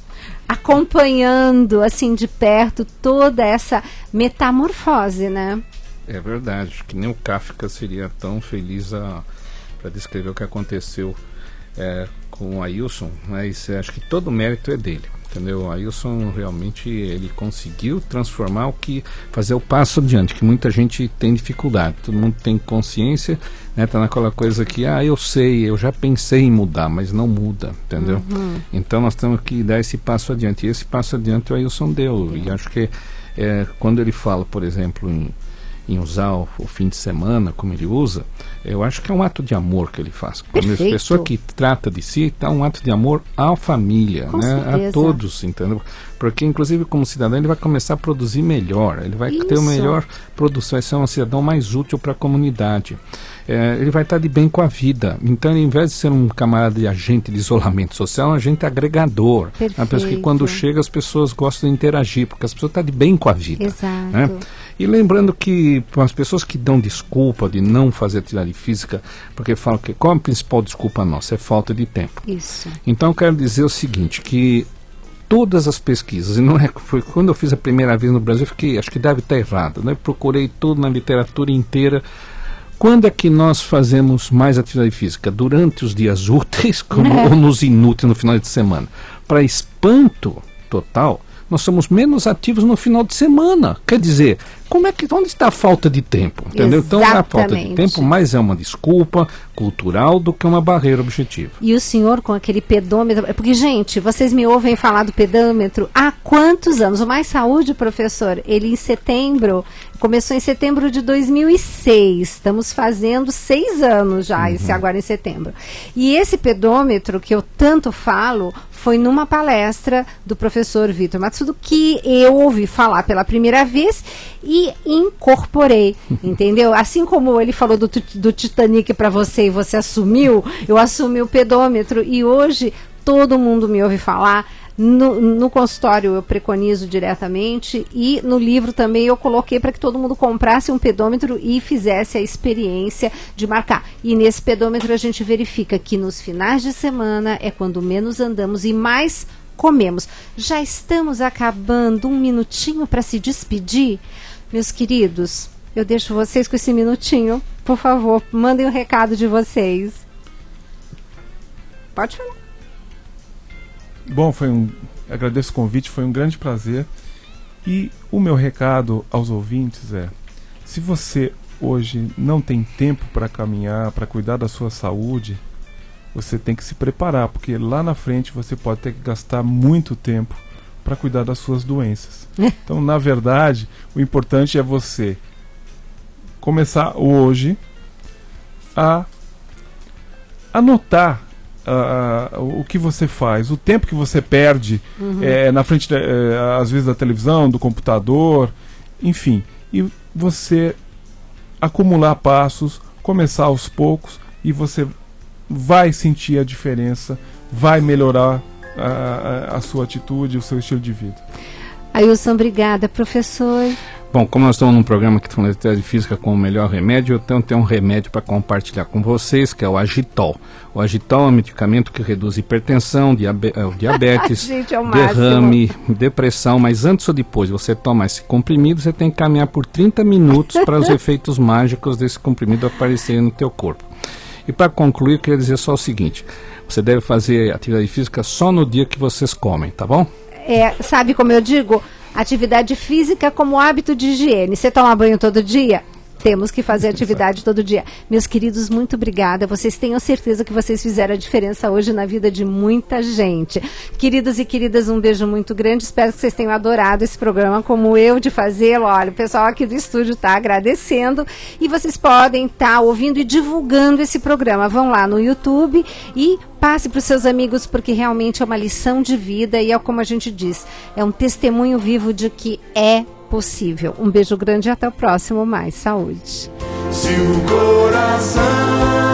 Acompanhando, assim, de perto, toda essa metamorfose, né? É verdade, acho que nem o Kafka seria tão feliz para descrever o que aconteceu com o Ailson, mas acho que todo o mérito é dele, entendeu? O Ailson realmente ele conseguiu transformar fazer o passo adiante, que muita gente tem dificuldade, todo mundo tem consciência, né? Tá naquela coisa que, eu sei, eu já pensei em mudar, mas não muda, entendeu? Então nós temos que dar esse passo adiante, e esse passo adiante o Ailson deu, e acho que quando ele fala, por exemplo, em usar o fim de semana como ele usa, eu acho que é um ato de amor que ele faz. Quando a pessoa que trata de si, está um ato de amor à família, né? A todos, entendeu? Porque inclusive como cidadão ele vai começar a produzir melhor, ele vai ter uma melhor produção, vai ser um cidadão mais útil para a comunidade. Ele vai estar de bem com a vida. Então, ao invés de ser um camarada de agente de isolamento social, é um agente agregador. Uma pessoa que quando chega as pessoas gostam de interagir, porque as pessoas estão de bem com a vida. Exato. Né? E lembrando que as pessoas que dão desculpa de não fazer atividade física, porque falam que qual a principal desculpa nossa? É falta de tempo. Isso. Então eu quero dizer o seguinte, que todas as pesquisas, e não foi quando eu fiz a primeira vez no Brasil, eu fiquei, acho que deve estar errado, né? Procurei tudo na literatura inteira. Quando é que nós fazemos mais atividade física? Durante os dias úteis ou nos inúteis no final de semana? Para espanto total, nós somos menos ativos no final de semana. Quer dizer, onde está a falta de tempo? Entendeu? Então, a falta de tempo mais é uma desculpa cultural do que uma barreira objetiva. E o senhor com aquele pedômetro... Porque, gente, vocês me ouvem falar do pedômetro há quantos anos? O Mais Saúde, professor, ele em setembro... Começou em setembro de 2006. Estamos fazendo 6 anos já, esse agora em setembro. E esse pedômetro que eu tanto falo foi numa palestra do professor Vitor Matsudo, que eu ouvi falar pela primeira vez e incorporei, entendeu? Assim como ele falou do Titanic para você e você assumiu, eu assumi o pedômetro e hoje todo mundo me ouve falar. No consultório eu preconizo diretamente e no livro também eu coloquei para que todo mundo comprasse um pedômetro e fizesse a experiência de marcar. E nesse pedômetro a gente verifica que nos finais de semana é quando menos andamos e mais comemos. Já estamos acabando, um minutinho para se despedir. Meus queridos, eu deixo vocês com esse minutinho. Por favor, mandem o recado de vocês. Pode falar. Bom, agradeço o convite, foi um grande prazer. E o meu recado aos ouvintes é: se você hoje não tem tempo para caminhar, para cuidar da sua saúde, você tem que se preparar, porque lá na frente você pode ter que gastar muito tempo para cuidar das suas doenças. Então, na verdade, o importante é você começar hoje a anotar o que você faz, o tempo que você perde na frente, às vezes, da televisão, do computador, enfim, e você acumular passos, começar aos poucos, e você vai sentir a diferença, vai melhorar a sua atitude, o seu estilo de vida. Ailson, obrigada, professor. Bom, como nós estamos num programa que está falando de atividade física com o melhor remédio, eu tenho um remédio para compartilhar com vocês, que é o Agitol. O Agitol é um medicamento que reduz hipertensão, diabetes, Gente, é o derrame, depressão, mas antes ou depois você toma esse comprimido, você tem que caminhar por 30 minutos para os efeitos mágicos desse comprimido aparecerem no teu corpo. E para concluir, eu queria dizer só o seguinte: você deve fazer atividade física só no dia que vocês comem, tá bom? sabe como eu digo? Atividade física como hábito de higiene. Você toma banho todo dia? Temos que fazer atividade todo dia. Meus queridos, muito obrigada. Vocês tenham certeza que vocês fizeram a diferença hoje na vida de muita gente. Queridos e queridas, um beijo muito grande. Espero que vocês tenham adorado esse programa, como eu de fazê-lo. Olha, o pessoal aqui do estúdio está agradecendo. E vocês podem estar ouvindo e divulgando esse programa. Vão lá no YouTube e passe para os seus amigos, porque realmente é uma lição de vida e é como a gente diz, é um testemunho vivo de que é possível. Um beijo grande e até o próximo Mais Saúde. Se o coração